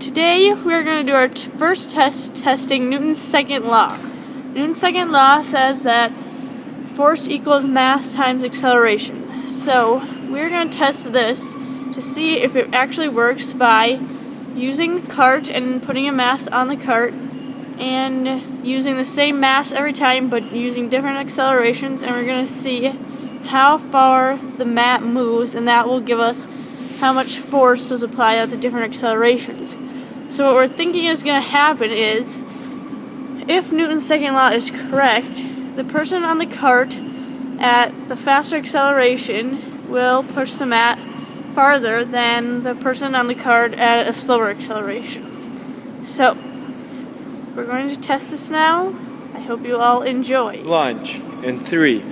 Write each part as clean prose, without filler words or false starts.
Today we're going to do our first test testing Newton's second law. Newton's second law says that force equals mass times acceleration. So we're going to test this to see if it actually works by using the cart and putting a mass on the cart and using the same mass every time but using different accelerations, and we're going to see how far the mat moves, and that will give us how much force was applied at the different accelerations. So what we're thinking is going to happen is, if Newton's second law is correct, the person on the cart at the faster acceleration will push the mat farther than the person on the cart at a slower acceleration. So, we're going to test this now. I hope you all enjoy. Launch in 3,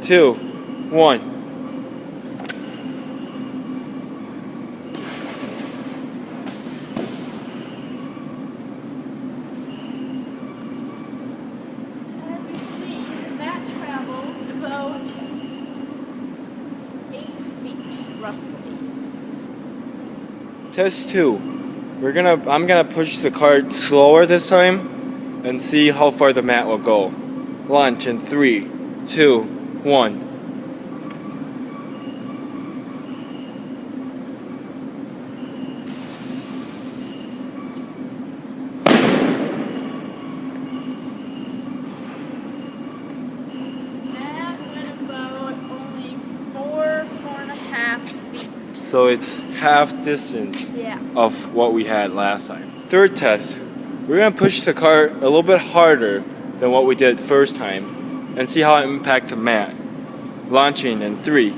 2, 1. As we see, the mat traveled about 8 feet, roughly. Test 2. I'm gonna push the cart slower this time and see how far the mat will go. Launch in 3, 2, 1. That went about only 4.5 feet. So it's half distance Yeah. of what we had last time. Third test. We're gonna push the cart a little bit harder than what we did first time and see how it impacts the mat. Launching in 3,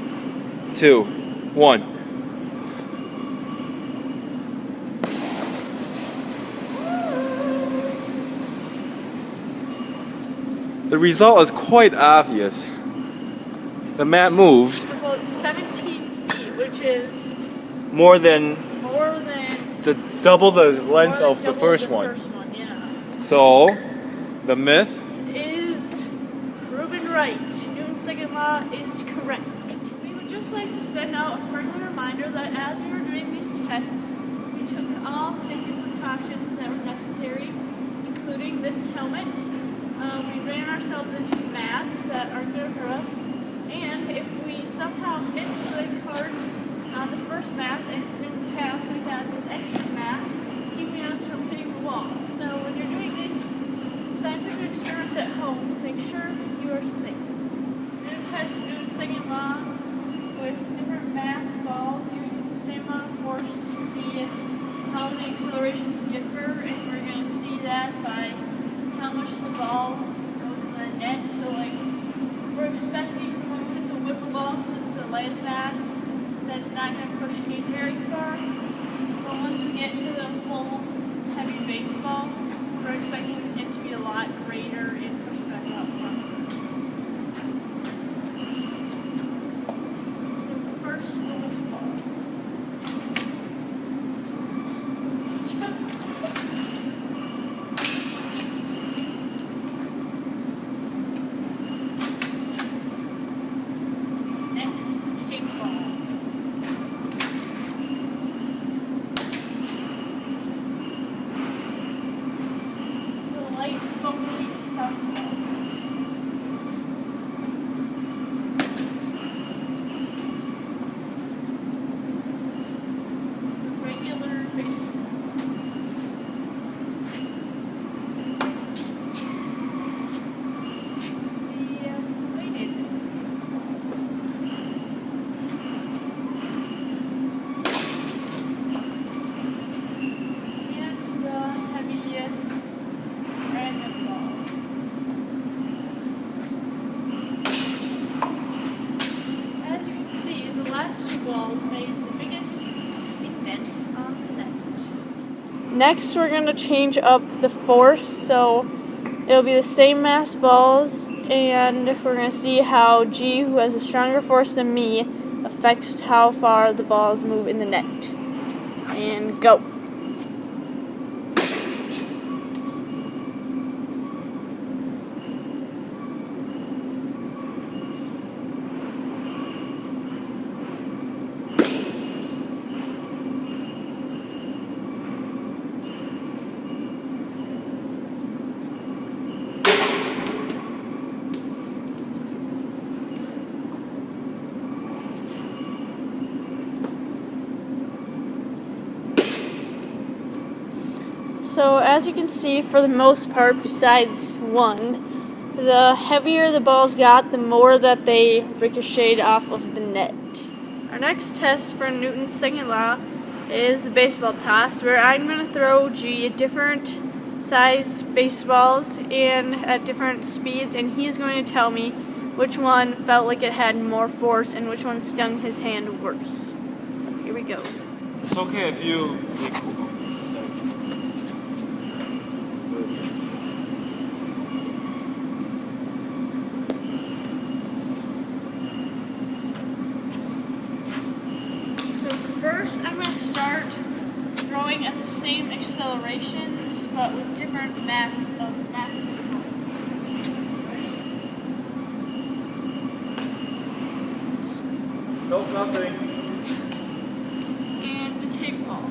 2, 1. The result is quite obvious. The mat moved About 17 feet, which is more than double the length of the first one. Yeah. So, the myth Is proven right. Newton's second law is correct. We would just like to send out a friendly reminder that as we were doing these tests, we took all safety precautions that were necessary, including this helmet. We ran ourselves into mats that aren't going to hurt us, and if we somehow miss the cart on the first mat and zoom past, we got this extra mat keeping us from hitting the wall. So when you're doing these scientific experiments at home, make sure you are safe. We're going to test Newton's second law with different mass balls using the same amount of force to see how the accelerations differ, and we're going to see that by how much the ball goes in the net. So like, we're expecting when we hit the wiffle ball, because it's the lightest max, that's not going to push it very far. But once we get to the full heavy baseball, we're expecting it to be a lot greater and push it back out front. So first, the wiffle ball. Next, the tape ball. The light foamy softball. The regular baseball. The weighted baseball. And the heavy random ball. As you can see, the last two balls made the biggest indent on the net. Next, we're going to change up the force, so it'll be the same mass balls, and we're going to see how G, who has a stronger force than me, affects how far the balls move in the net. And go. So as you can see, for the most part, besides one, the heavier the balls got, the more that they ricocheted off of the net. Our next test for Newton's second law is the baseball toss, where I'm going to throw G at different sized baseballs and at different speeds, and he's going to tell me which one felt like it had more force and which one stung his hand worse. So here we go. It's okay if you. So first I'm going to start throwing at the same accelerations but with different masses. Nope, nothing. And the tape ball.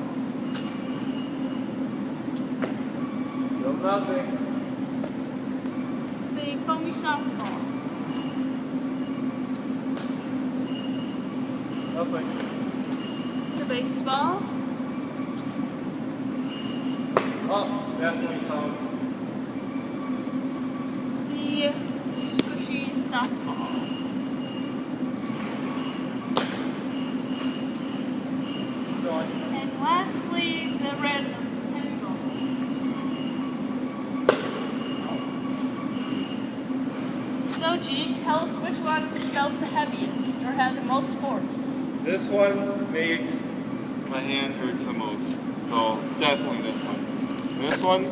Nope, nothing. The foamy softball. Nothing. The baseball. Oh, definitely some. The squishy softball. And lastly, the red heavy ball. So G, tell us which one felt the heaviest or had the most force. This one makes my hand hurts the most. So definitely this one. This one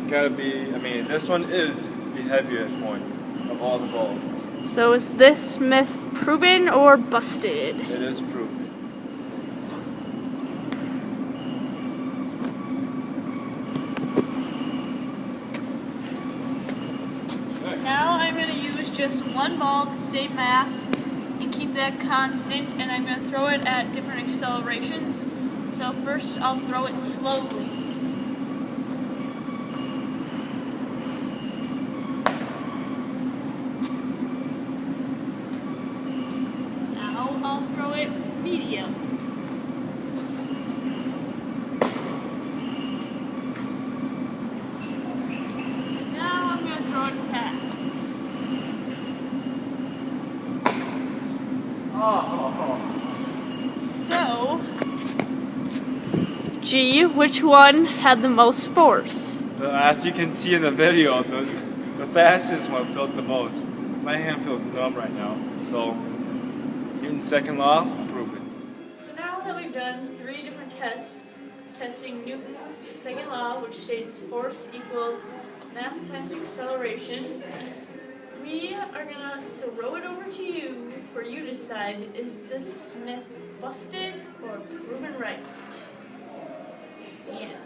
gotta be, this one is the heaviest one of all the balls. So is this myth proven or busted? It is proven. Now I'm going to use just one ball, the same mass, and keep that constant, and I'm going to throw it at different accelerations. So first I'll throw it slowly. Now I'll throw it medium. And now I'm going to throw it fast. So, G, which one had the most force? As you can see in the video, the fastest one felt the most. My hand feels numb right now. So, Newton's second law, proven. So now that we've done 3 different tests, testing Newton's second law, which states force equals mass times acceleration, we are going to throw it over to you for you to decide, is this myth busted or proven right? The end.